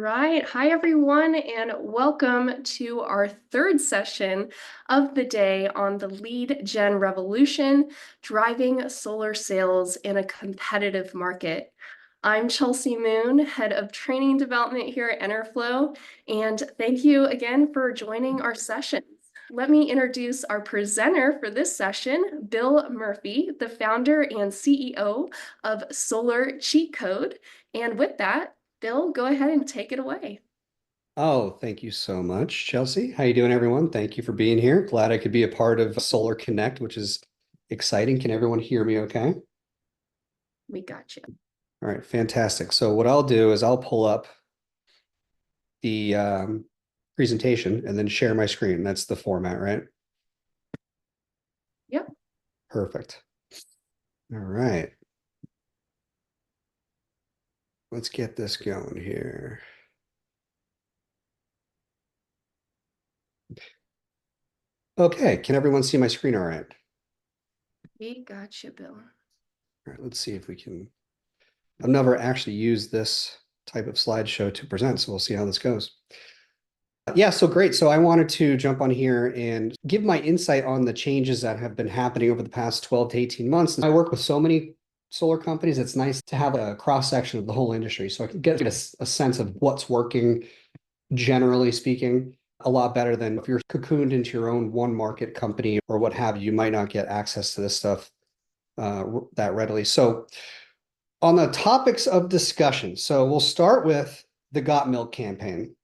right. Hi, everyone, and welcome to our third session of the day on the lead gen revolution, driving solar sales in a competitive market. I'm Chelsea Moon, head of training development here at Enerflo, and thank you again for joining our sessions. Let me introduce our presenter for this session, Bill Murphy, the founder and CEO of Solar Cheat Code. And with that, Bill, go ahead and take it away. Oh, thank you so much, Chelsea. How you doing, everyone? Thank you for being here. Glad I could be a part of SolarConnect, which is exciting. Can everyone hear me okay? We got you. All right, fantastic. So what I'll do is I'll pull up the presentation and then share my screen. That's the format, right? Yep. Perfect. All right. Let's get this going here. Okay, can everyone see my screen all right? We got you, Bill. All right, let's see if we can. I've never actually used this type of slideshow to present, so we'll see how this goes. Yeah, so great. So I wanted to jump on here and give my insight on the changes that have been happening over the past 12 to 18 months. I work with so many solar companies. It's nice to have a cross section of the whole industry so I can get a sense of what's working, generally speaking, a lot better than if you're cocooned into your own one market company or what have you. You might not get access to this stuff that readily. So on the topics of discussion, so we'll start with the Got Milk campaign.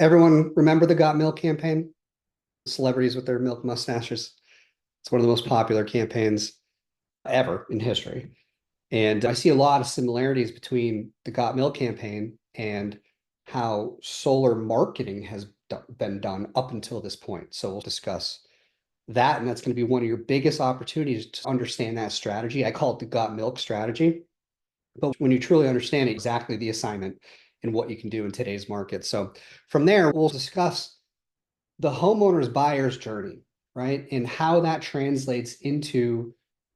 Everyone remember the Got Milk campaign? Celebrities with their milk mustaches. It's one of the most popular campaigns ever in history. And I see a lot of similarities between the Got Milk campaign and how solar marketing has been done up until this point. So we'll discuss that. And that's going to be one of your biggest opportunities to understand that strategy. I call it the Got Milk strategy. But when you truly understand exactly the assignment and what you can do in today's market. So from there, we'll discuss the homeowner's buyer's journey, right? And how that translates into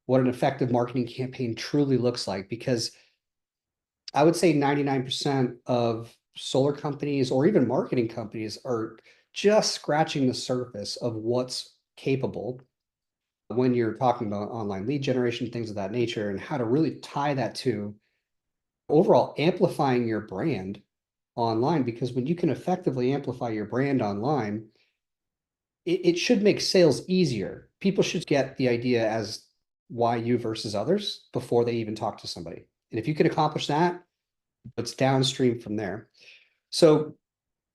what an effective marketing campaign truly looks like. Because I would say 99% of solar companies or even marketing companies are just scratching the surface of what's capable when you're talking about online lead generation, things of that nature, and how to really tie that to overall amplifying your brand online. Because when you can effectively amplify your brand online, it should make sales easier. People should get the idea as why you versus others before they even talk to somebody. And if you can accomplish that, it's downstream from there. So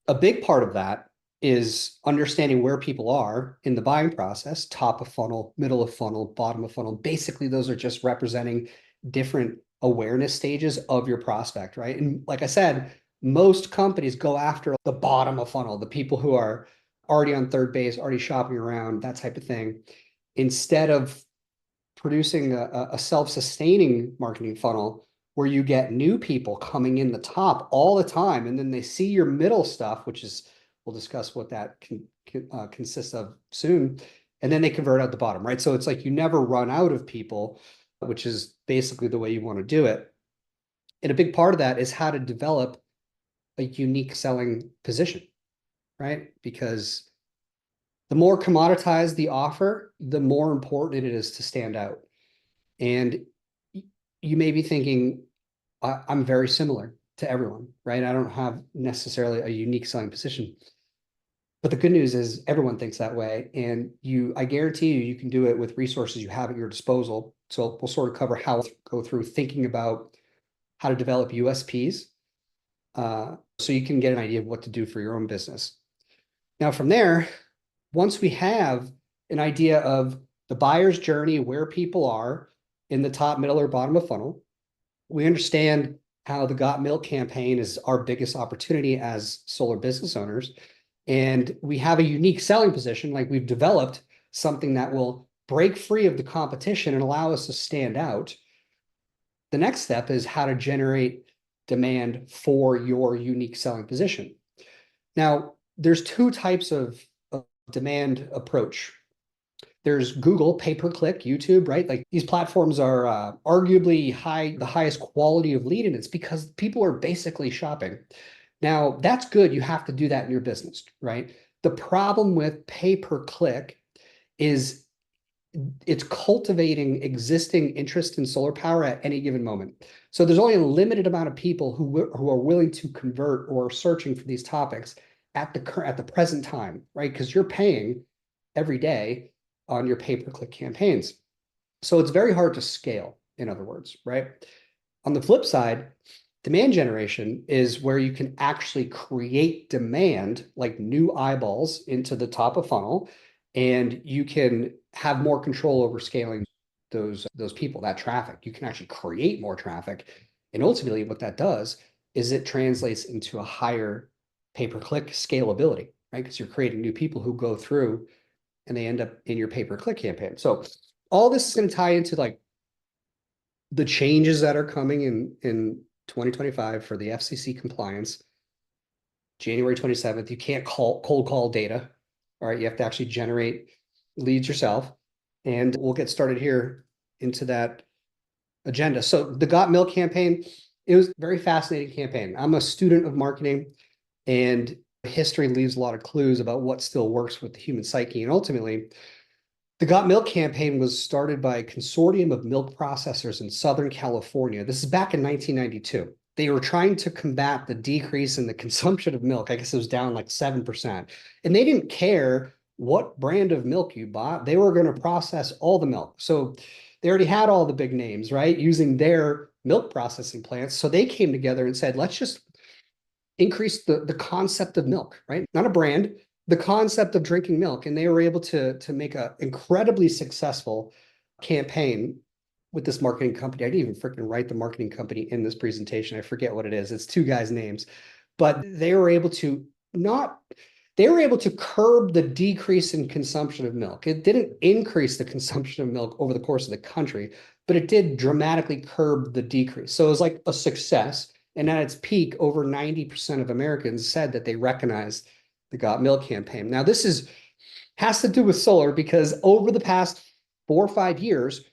a big part of that is understanding where people are in the buying process, top of funnel, middle of funnel, bottom of funnel. Basically, those are just representing different awareness stages of your prospect, right? And like I said, most companies go after the bottom of funnel, the people who are already on third base, already shopping around, that type of thing, instead of producing a self-sustaining marketing funnel where you get new people coming in the top all the time, and then they see your middle stuff, which is, we'll discuss what that consists of soon, and then they convert out the bottom, right? So it's like you never run out of people, which is basically the way you want to do it. And a big part of that is how to develop a unique selling position, right? Because the more commoditized the offer, the more important it is to stand out. And you may be thinking, I'm very similar to everyone, right? I don't have necessarily a unique selling position. But the good news is everyone thinks that way. And I guarantee you can do it with resources you have at your disposal. So we'll sort of cover how to go through thinking about how to develop USPs so you can get an idea of what to do for your own business. Now, from there, once we have an idea of the buyer's journey, where people are in the top, middle, or bottom of funnel, we understand how the Got Milk campaign is our biggest opportunity as solar business owners. And we have a unique selling position, like we've developed something that will break free of the competition and allow us to stand out. The next step is how to generate demand for your unique selling position. Now, there's two types of demand approach. There's Google, pay-per-click, YouTube, right? Like these platforms are arguably the highest quality of lead, and it's because people are basically shopping. Now, that's good. You have to do that in your business, right? The problem with pay per click is it's cultivating existing interest in solar power at any given moment. So there's only a limited amount of people who are willing to convert or are searching for these topics at the present time, right? Because you're paying every day on your pay-per-click campaigns. So it's very hard to scale, in other words, right? On the flip side, demand generation is where you can actually create demand, like new eyeballs into the top of funnel, and you can have more control over scaling those people, that traffic. You can actually create more traffic. And ultimately, what that does is it translates into a higher pay-per-click scalability, right? Because you're creating new people who go through and they end up in your pay-per-click campaign. So all this is going to tie into like the changes that are coming in 2025 for the FCC compliance. January 27th, you can't cold call data. All right, you have to actually generate leads yourself. And we'll get started here into that agenda. So the Got Milk campaign, it was a very fascinating campaign. I'm a student of marketing, and history leaves a lot of clues about what still works with the human psyche. And ultimately, the Got Milk campaign was started by a consortium of milk processors in Southern California. This is back in 1992. They were trying to combat the decrease in the consumption of milk. I guess it was down like 7%. And they didn't care what brand of milk you bought. They were going to process all the milk. So they already had all the big names, right, using their milk processing plants. So they came together and said, let's just increase the concept of milk, right? Not a brand, the concept of drinking milk. And they were able to make an incredibly successful campaign with this marketing company. I didn't even freaking write the marketing company in this presentation. I forget what it is. It's two guys' names, but they were able to not, they were able to curb the decrease in consumption of milk. It didn't increase the consumption of milk over the course of the country, but it did dramatically curb the decrease. So it was like a success. And at its peak, over 90% of Americans said that they recognized the Got Milk campaign. Now, this has to do with solar because over the past 4 or 5 years,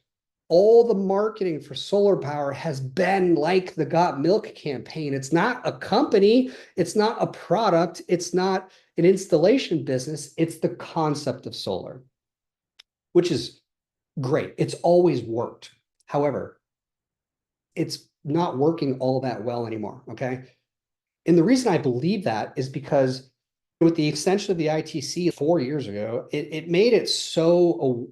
all the marketing for solar power has been like the Got Milk campaign. It's not a company, it's not a product, it's not an installation business, it's the concept of solar, which is great. It's always worked. However, it's not working all that well anymore. Okay. And the reason I believe that is because with the extension of the ITC 4 years ago, it made it so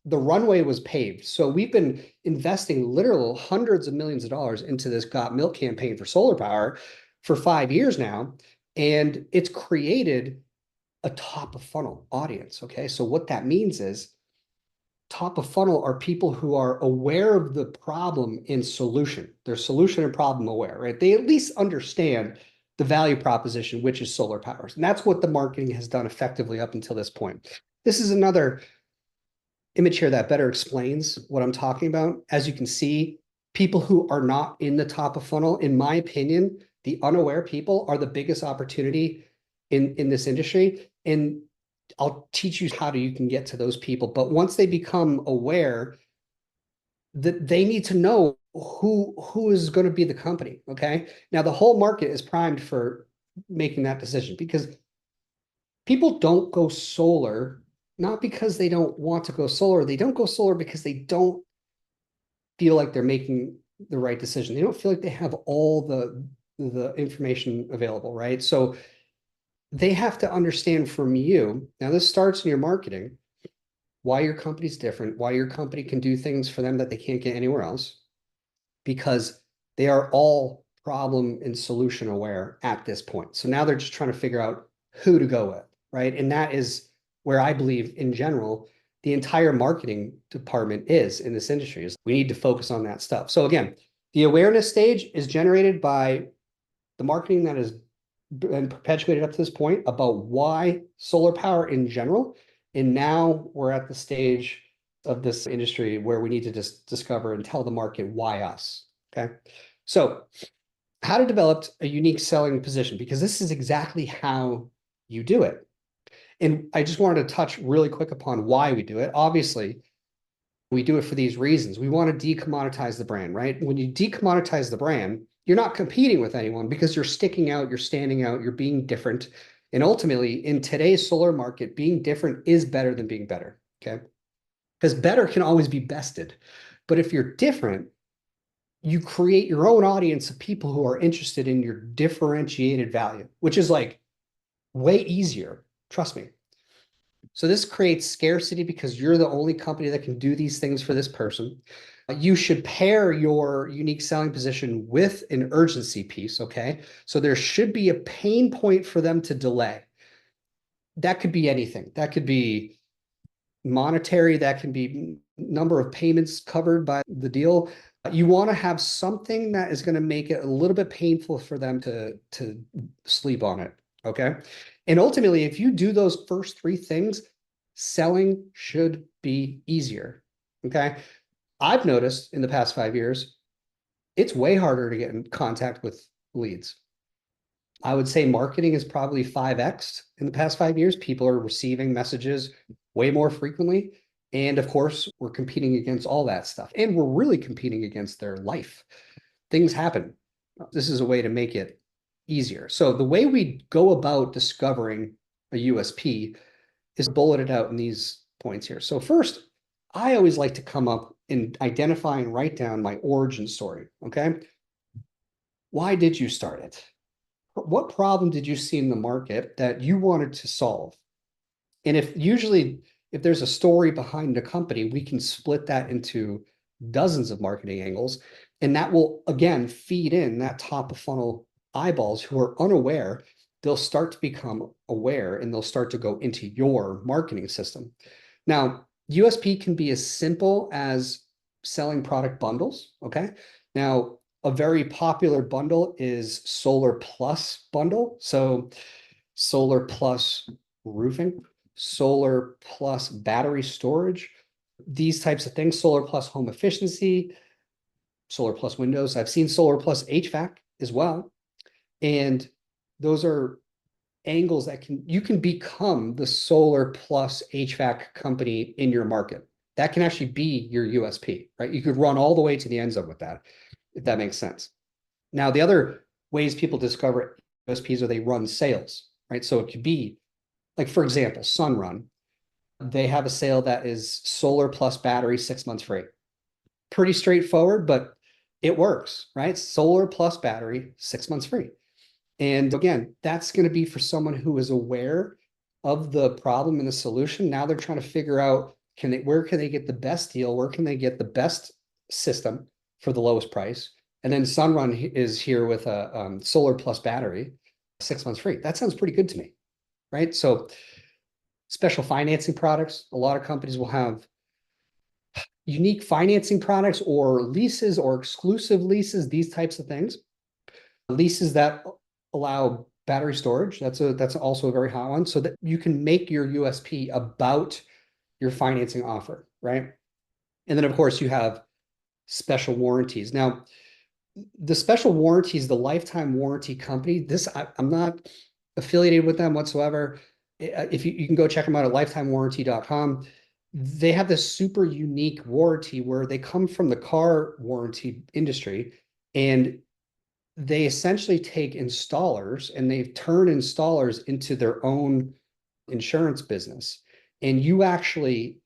the runway was paved. So we've been investing literal hundreds of millions of dollars into this Got Milk campaign for solar power for 5 years now. And it's created a top of funnel audience. Okay. So what that means is top of funnel are people who are aware of the problem and solution. They're solution and problem aware, right? They at least understand the value proposition, which is solar powers. And that's what the marketing has done effectively up until this point. This is another image here that better explains what I'm talking about. As you can see, people who are not in the top of funnel, in my opinion, the unaware people are the biggest opportunity in this industry. And I'll teach you how you can get to those people. But once they become aware, that they need to know who is going to be the company. Okay. Now the whole market is primed for making that decision because people don't go solar, not because they don't want to go solar. They don't go solar because they don't feel like they're making the right decision. They don't feel like they have all the information available, right? So they have to understand from you. Now, this starts in your marketing, why your company's different, why your company can do things for them that they can't get anywhere else, because they are all problem and solution aware at this point. So now they're just trying to figure out who to go with, right? And that is where I believe in general, the entire marketing department is in this industry is we need to focus on that stuff. So again, the awareness stage is generated by the marketing that has been perpetuated up to this point about why solar power in general. And now we're at the stage of this industry where we need to just discover and tell the market why us. Okay. So how to develop a unique selling position, because this is exactly how you do it. And I just wanted to touch really quick upon why we do it. Obviously, we do it for these reasons. We want to decommoditize the brand, right? When you decommoditize the brand, you're not competing with anyone because you're sticking out, you're standing out, you're being different. And ultimately, in today's solar market, being different is better than being better. Okay. Because better can always be bested. But if you're different, you create your own audience of people who are interested in your differentiated value, which is like way easier. Trust me. So this creates scarcity because you're the only company that can do these things for this person. You should pair your unique selling position with an urgency piece, okay? So there should be a pain point for them to delay. That could be anything. That could be monetary, that can be number of payments covered by the deal. You want to have something that is going to make it a little bit painful for them to sleep on it. Okay. And ultimately, if you do those first three things, selling should be easier. Okay. I've noticed in the past 5 years, it's way harder to get in contact with leads. I would say marketing is probably 5x in the past 5 years. People are receiving messages way more frequently. And of course, we're competing against all that stuff. And we're really competing against their life. Things happen. This is a way to make it easier. So the way we go about discovering a USP is bulleted out in these points here. So first, I always like to come up and identify and write down my origin story. Okay. Why did you start it? What problem did you see in the market that you wanted to solve? And if there's a story behind the company, we can split that into dozens of marketing angles. And that will, again, feed in that top of funnel eyeballs who are unaware. They'll start to become aware and they'll start to go into your marketing system. Now, USP can be as simple as selling product bundles. Okay. Now, a very popular bundle is Solar Plus bundle. So, Solar Plus roofing, Solar Plus battery storage, these types of things, Solar Plus home efficiency, Solar Plus windows. I've seen Solar Plus HVAC as well. And those are angles that you can become the Solar Plus HVAC company in your market. That can actually be your USP, right? You could run all the way to the end zone with that, if that makes sense. Now, the other ways people discover USPs are they run sales, right? So it could be like, for example, Sunrun, they have a sale that is solar plus battery 6 months free. Pretty straightforward, but it works, right? Solar plus battery 6 months free. And again, that's going to be for someone who is aware of the problem and the solution. Now they're trying to figure out where can they get the best deal? Where can they get the best system for the lowest price? And then Sunrun is here with a solar plus battery, 6 months free. That sounds pretty good to me, right? So special financing products, a lot of companies will have unique financing products or leases or exclusive leases, these types of things. Leases that allow battery storage. That's also a very hot one. So that you can make your USP about your financing offer, right? And then of course you have special warranties. Now, the special warranties, the lifetime warranty company, I'm not affiliated with them whatsoever. If you can go check them out at lifetimewarranty.com. They have this super unique warranty where they come from the car warranty industry and they essentially take installers and they've turned installers into their own insurance business. And you actually,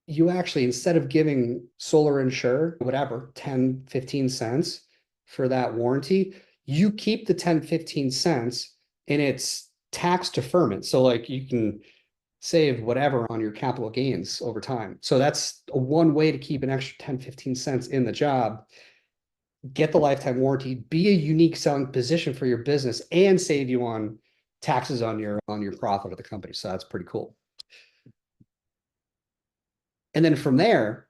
instead of giving Solar Insure, whatever, 10, 15 cents for that warranty, you keep the 10, 15 cents and it's tax deferment. So like you can save whatever on your capital gains over time. So that's one way to keep an extra 10, 15 cents in the job, get the lifetime warranty, be a unique selling position for your business and save you on taxes on your profit of the company. So that's pretty cool. And then from there,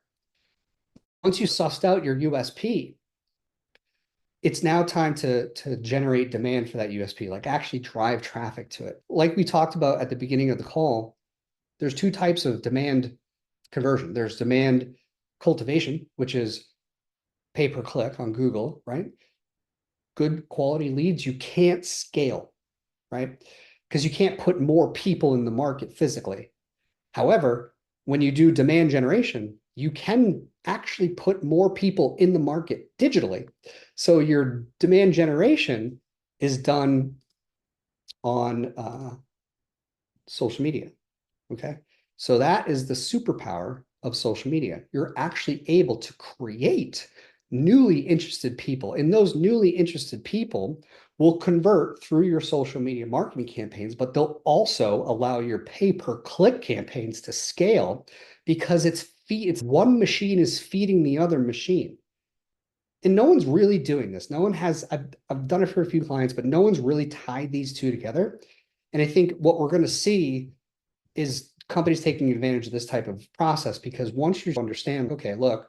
once you sussed out your USP, it's now time to generate demand for that USP, like actually drive traffic to it. Like we talked about at the beginning of the call, there's two types of demand conversion. There's demand cultivation, which is pay per click on Google, right? Good quality leads you can't scale, right? Because you can't put more people in the market physically. However, when you do demand generation, you can actually put more people in the market digitally. So your demand generation is done on social media. Okay. So that is the superpower of social media. You're actually able to create newly interested people, and those newly interested people will convert through your social media marketing campaigns, but they'll also allow your pay-per-click campaigns to scale because it's one machine is feeding the other machine. And no one's really doing this. No one has, I've done it for a few clients, but no one's really tied these two together. And I think what we're going to see is companies taking advantage of this type of process, because once you understand, okay, look,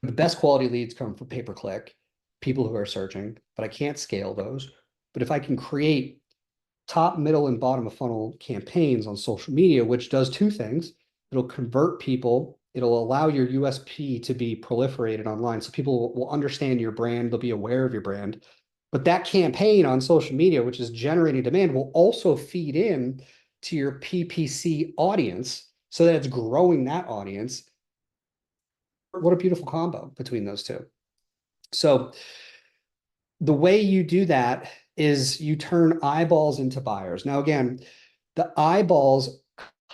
the best quality leads come from pay-per-click, people who are searching, but I can't scale those. But if I can create top, middle, and bottom of funnel campaigns on social media, which does two things. It'll convert people. It'll allow your USP to be proliferated online. So people will understand your brand. They'll be aware of your brand. But that campaign on social media, which is generating demand, will also feed in to your PPC audience so that it's growing that audience. What a beautiful combo between those two. So the way you do that is you turn eyeballs into buyers. Now, again, the eyeballs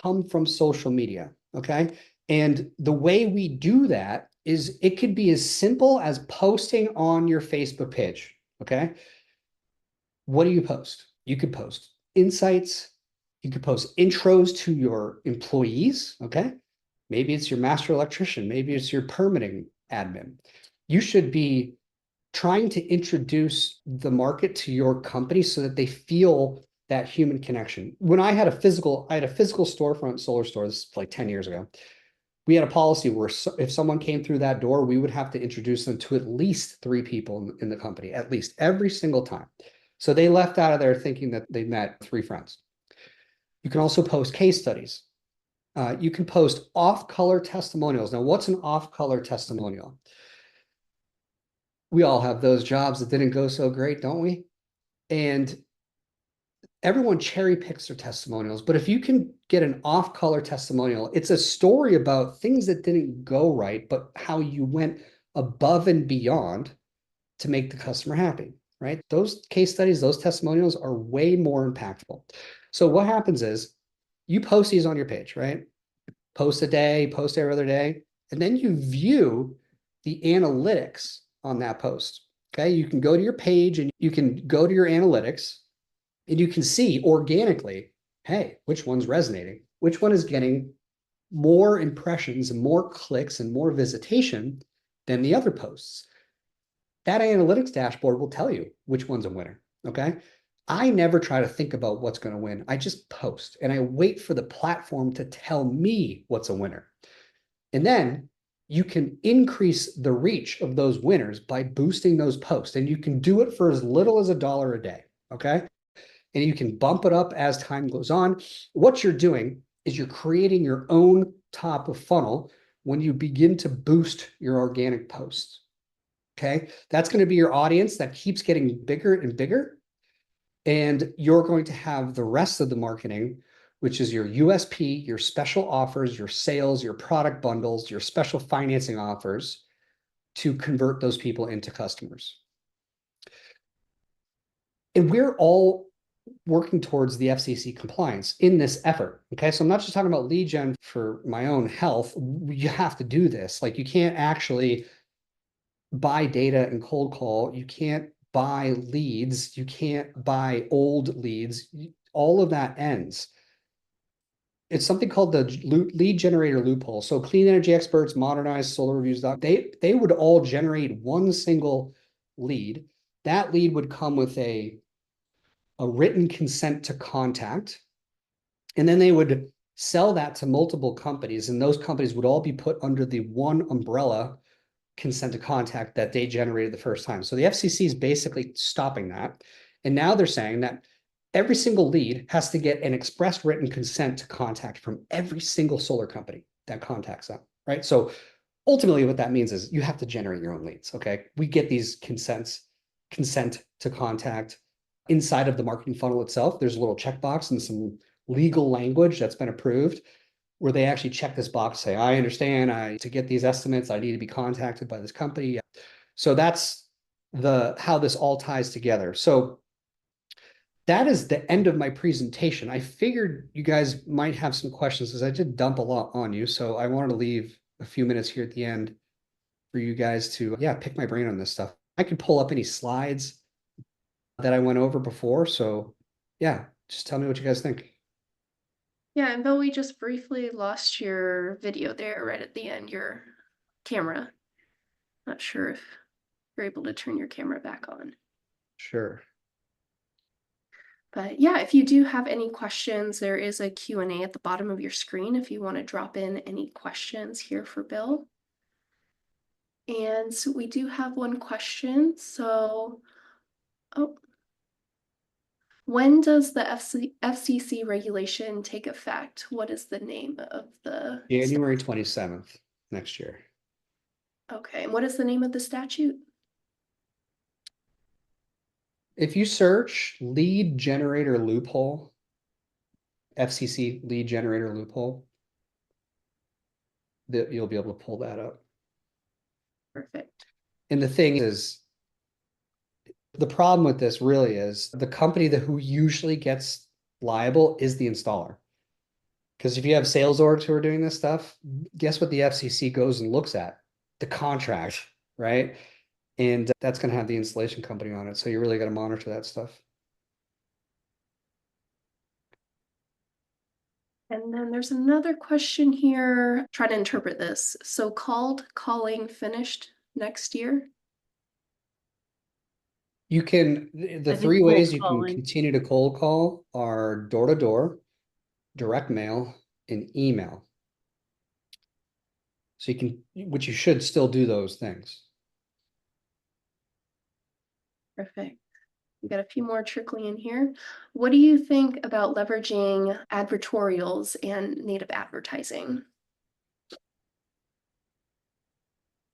come from social media. Okay. And the way we do that is it could be as simple as posting on your Facebook page. Okay. What do you post? You could post insights. You could post intros to your employees. Okay. Maybe it's your master electrician. Maybe it's your permitting admin. You should be trying to introduce the market to your company so that they feel that human connection. When I had a physical storefront solar store, this is like 10 years ago. We had a policy where if someone came through that door, we would have to introduce them to at least 3 people in the company, at least every single time. So they left out of there thinking that they met 3 friends. You can also post case studies. You can post off-color testimonials. Now, what's an off-color testimonial? We all have those jobs that didn't go so great, don't we? And everyone cherry picks their testimonials, but if you can get an off-color testimonial, it's a story about things that didn't go right, but how you went above and beyond to make the customer happy, right? Those case studies, those testimonials are way more impactful. So what happens is you post these on your page, right? Post a day, post every other day, and then you view the analytics on that post. Okay, you can go to your page and you can go to your analytics and you can see organically, hey, which one's resonating? Which one is getting more impressions and more clicks and more visitation than the other posts? That analytics dashboard will tell you which one's a winner. Okay. I never try to think about what's going to win. I just post and I wait for the platform to tell me what's a winner. And then you can increase the reach of those winners by boosting those posts. And you can do it for as little as $1 a day. Okay. And you can bump it up as time goes on. What you're doing is you're creating your own top of funnel when you begin to boost your organic posts. Okay. That's going to be your audience that keeps getting bigger and bigger. And you're going to have the rest of the marketing, which is your USP, your special offers, your sales, your product bundles, your special financing offers to convert those people into customers. And we're all working towards the FCC compliance in this effort. Okay. So I'm not just talking about lead gen for my own health. You have to do this. Like you can't actually buy data and cold call. You can't buy leads. You can't buy old leads. All of that ends. It's something called the lead generator loophole. So clean energy experts, modernized solar reviews, they would all generate one single lead. That lead would come with a written consent to contact. And then they would sell that to multiple companies. And those companies would all be put under the one umbrella consent to contact that they generated the first time. So the FCC is basically stopping that. And now they're saying that every single lead has to get an express written consent to contact from every single solar company that contacts them, right? So ultimately what that means is you have to generate your own leads, okay? We get these consent to contact inside of the marketing funnel itself. There's a little checkbox and some legal language that's been approved. where they actually check this box, say, I understand to get these estimates, I need to be contacted by this company. So that's how this all ties together. So that is the end of my presentation. I figured you guys might have some questions because I did dump a lot on you. So I wanted to leave a few minutes here at the end for you guys to, yeah, pick my brain on this stuff. I could pull up any slides that I went over before. So yeah, just tell me what you guys think. Yeah, and Bill, we just briefly lost your video there right at the end, your camera. Not sure if you're able to turn your camera back on. Sure. But yeah, if you do have any questions, there is a Q&A at the bottom of your screen if you want to drop in any questions here for Bill. And so we do have one question. So, oh, when does the FCC regulation take effect? What is the name of the January 27th next year. Okay, and what is the name of the statute? If you search lead generator loophole, FCC lead generator loophole, that you'll be able to pull that up. Perfect. And the thing is, the problem with this really is the company who usually gets liable is the installer. Because if you have sales orgs who are doing this stuff, guess what the FCC goes and looks at? The contract, right? And that's going to have the installation company on it. So you really got to monitor that stuff. And then there's another question here. Try to interpret this. So called, calling, finished next year. You can, the I think three cold ways you can calling. continue to cold call are door to door, direct mail, and email. So you can, which you should still do those things. Perfect. We got a few more trickling in here. What do you think about leveraging advertorials and native advertising?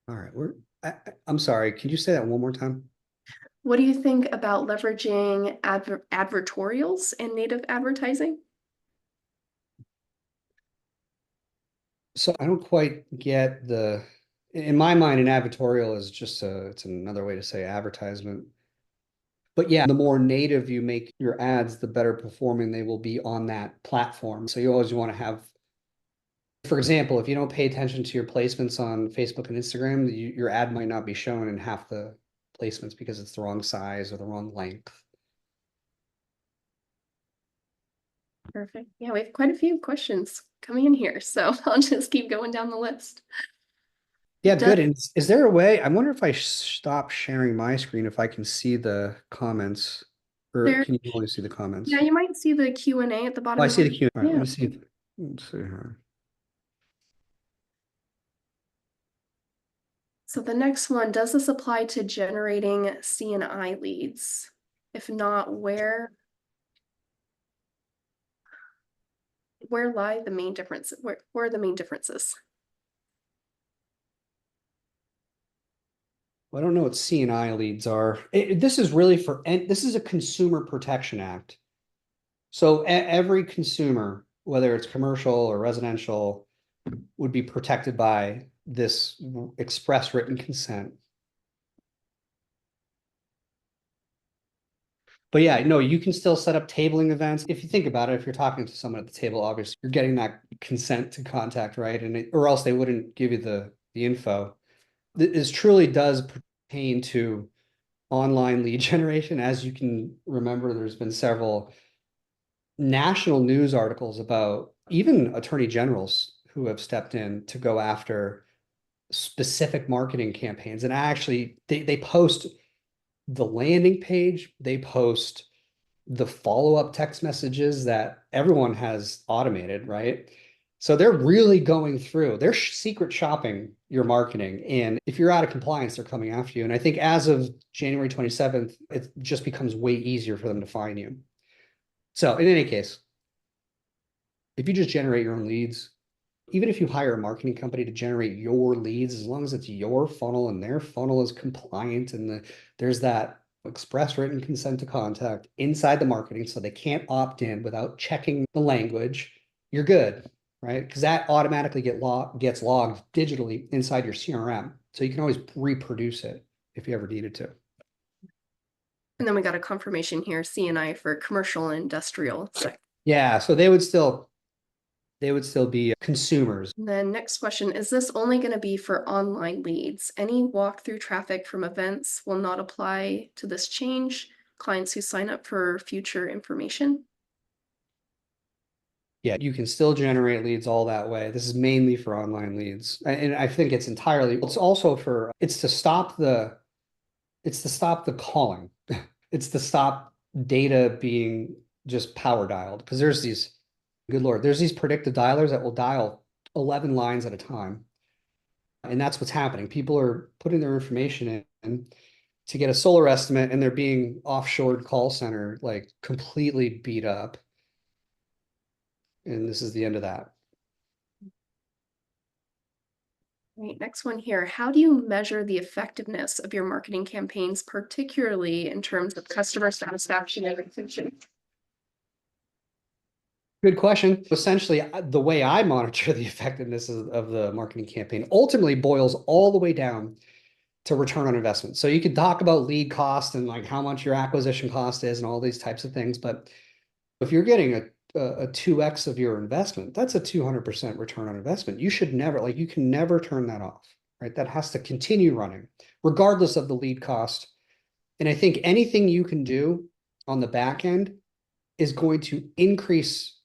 All right, I'm sorry. Can you say that one more time? What do you think about leveraging advertorials and native advertising? So I don't quite get in my mind, an advertorial is just it's another way to say advertisement. But yeah, the more native you make your ads, the better performing they will be on that platform. So you always want to have, for example, if you don't pay attention to your placements on Facebook and Instagram, your ad might not be shown in half the placements because it's the wrong size or the wrong length. Perfect. Yeah, we have quite a few questions coming in here, so I'll just keep going down the list. Yeah, Does good. And is there a way? I wonder if I stop sharing my screen, if I can see the comments, or there, can you only see the yeah, comments? you might see the Q&A at the Oh, bottom I of see our, the Q. All right, let yeah. me see. Let's see here. So the next one, does this apply to generating CNI leads? If not, where lie the main differences? Where are the main differences? Well, I don't know what C&I leads are. This is really this is a Consumer Protection Act. So every consumer, whether it's commercial or residential, would be protected by this express written consent. But yeah, no, you can still set up tabling events. If you think about it, if you're talking to someone at the table, obviously you're getting that consent to contact, right? Or else they wouldn't give you the info. This truly does pertain to online lead generation. As you can remember, there's been several national news articles about even attorney generals who have stepped in to go after specific marketing campaigns. And actually, they post the landing page, they post the follow-up text messages that everyone has automated, right? So they're really going through, they're secret shopping your marketing. And if you're out of compliance, they're coming after you. And I think as of January 27th, it just becomes way easier for them to find you. So in any case, if you just generate your own leads, even if you hire a marketing company to generate your leads, as long as it's your funnel and their funnel is compliant and there's that express written consent to contact inside the marketing so they can't opt in without checking the language, you're good. right? Because that automatically gets logged digitally inside your CRM. So you can always reproduce it if you ever needed to. And then we got a confirmation here, CNI for commercial and industrial sector. Yeah, so they would still be consumers. And then next question, is this only going to be for online leads? Any walkthrough traffic from events will not apply to this change? Clients who sign up for future information? Yeah, you can still generate leads all that way. This is mainly for online leads. And I think it's also it's to stop the calling. It's to stop data being just power dialed. Because good Lord, there's these predictive dialers that will dial 11 lines at a time. And that's what's happening. People are putting their information in to get a solar estimate, and they're being offshored call center, like completely beat up. And this is the end of that. Right, next one here. How do you measure the effectiveness of your marketing campaigns, particularly in terms of customer satisfaction and retention? Good question. Essentially, the way I monitor the effectiveness of the marketing campaign ultimately boils all the way down to return on investment. So you could talk about lead cost and like how much your acquisition cost is and all these types of things. But if you're getting a 2x of your investment, that's a 200% return on investment. You should never, like, you can never turn that off, right? That has to continue running regardless of the lead cost. And I think anything you can do on the back end is going to increase,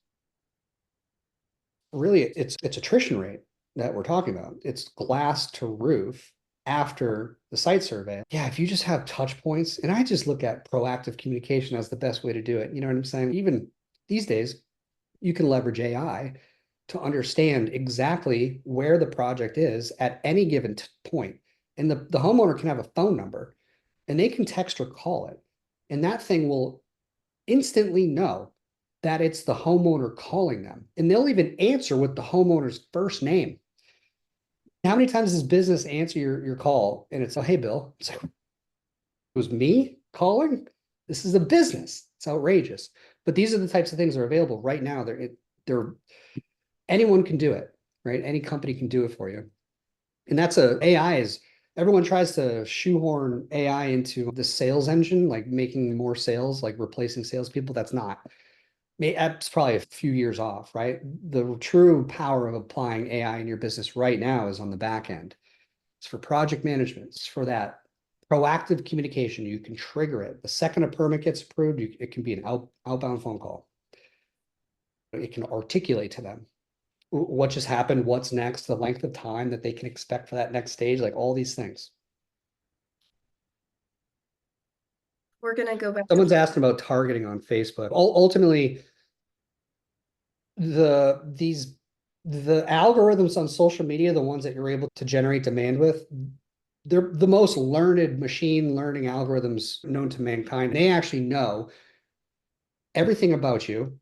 really, it's attrition rate that we're talking about. It's glass to roof after the site survey. Yeah, if you just have touch points, and I just look at proactive communication as the best way to do it. You know what I'm saying? Even these days, you can leverage AI to understand exactly where the project is at any given point. And the homeowner can have a phone number and they can text or call it. And that thing will instantly know that it's the homeowner calling them. And they'll even answer with the homeowner's first name. How many times does business answer your call and it's, oh, hey, Bill? It's like, it was me calling? This is a business. It's outrageous. But these are the types of things that are available right now. They're anyone can do it, right? Any company can do it for you. And AI is, everyone tries to shoehorn AI into the sales engine, like making more sales, like replacing salespeople. That's probably a few years off, right? The true power of applying AI in your business right now is on the back end. It's for project management. It's for that proactive communication. You can trigger it. The second a permit gets approved, it can be an outbound phone call. It can articulate to them what just happened, what's next, the length of time that they can expect for that next stage, like all these things. We're going to go back Someone's asking about targeting on Facebook. Ultimately, the algorithms on social media, the ones that you're able to generate demand with, they're the most learned machine learning algorithms known to mankind. They actually know everything about you,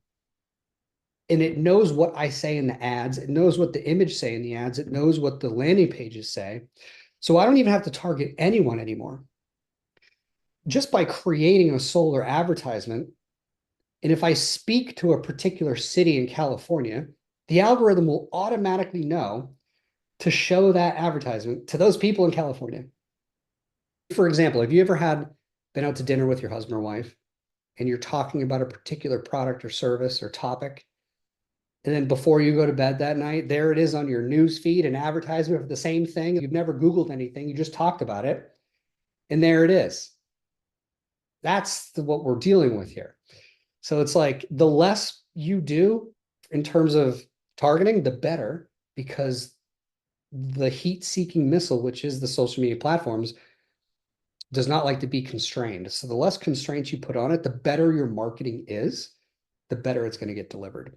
and it knows what I say in the ads. It knows what the image say in the ads. It knows what the landing pages say. So I don't even have to target anyone anymore. Just by creating a solar advertisement, and if I speak to a particular city in California, the algorithm will automatically know to show that advertisement to those people in California. For example, have you ever been out to dinner with your husband or wife and you're talking about a particular product or service or topic, and then before you go to bed that night, there it is on your news feed, an advertisement for the same thing. You've never Googled anything, you just talked about it, and there it is. That's what we're dealing with here. So it's like the less you do in terms of targeting, the better, because the heat-seeking missile, which is the social media platforms, does not like to be constrained. So the less constraints you put on it, the better your marketing is, the better it's going to get delivered.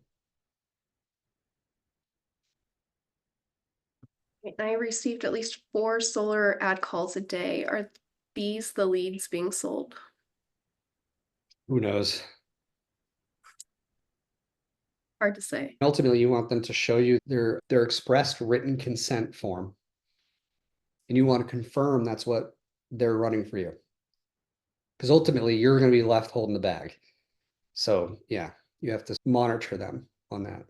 I received at least 4 solar ad calls a day. Are these the leads being sold? Who knows? Hard to say. Ultimately, you want them to show you their expressed written consent form, and you want to confirm that's what they're running for you. Because ultimately, you're going to be left holding the bag. So yeah, you have to monitor them on that.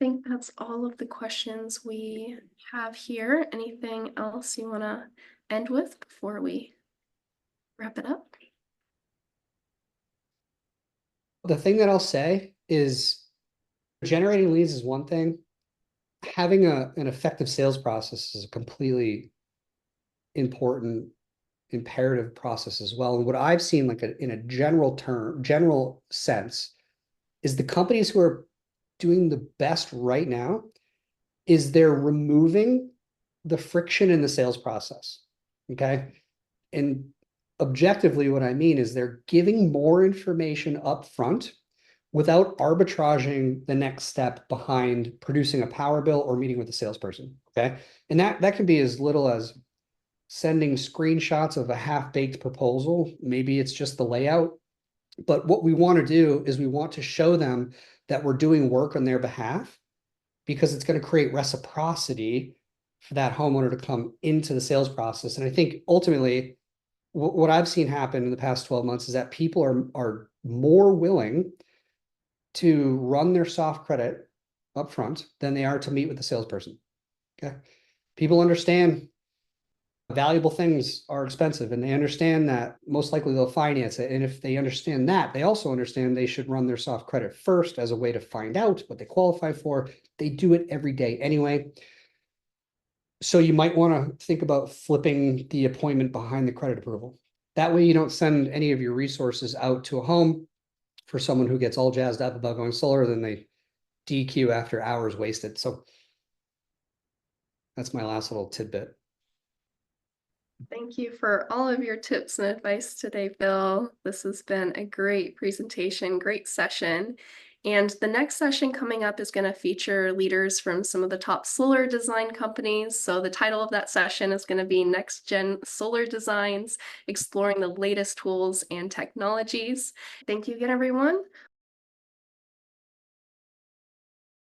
think that's all of the questions we have here. Anything else you want to end with before we wrap it up? The thing that I'll say is generating leads is one thing. Having an effective sales process is a completely important imperative process as well. And what I've seen, like in a general sense, is the companies who are doing the best right now is they're removing the friction in the sales process. Okay. And objectively, what I mean is they're giving more information up front without arbitraging the next step behind producing a power bill or meeting with a salesperson. Okay. And that can be as little as sending screenshots of a half-baked proposal. Maybe it's just the layout. But what we want to do is we want to show them that we're doing work on their behalf because it's going to create reciprocity for that homeowner to come into the sales process. And I think ultimately, what I've seen happen in the past 12 months is that people are more willing to run their soft credit up front than they are to meet with the salesperson. Okay. People understand valuable things are expensive and they understand that most likely they'll finance it. And if they understand that, they also understand they should run their soft credit first as a way to find out what they qualify for. They do it every day anyway. So you might want to think about flipping the appointment behind the credit approval. That way you don't send any of your resources out to a home for someone who gets all jazzed up about going solar, then they DQ after hours wasted. So that's my last little tidbit. Thank you for all of your tips and advice today, Bill. This has been a great presentation, great session. And the next session coming up is going to feature leaders from some of the top solar design companies. So the title of that session is going to be Next Gen Solar Designs, exploring the latest tools and technologies. Thank you again, everyone.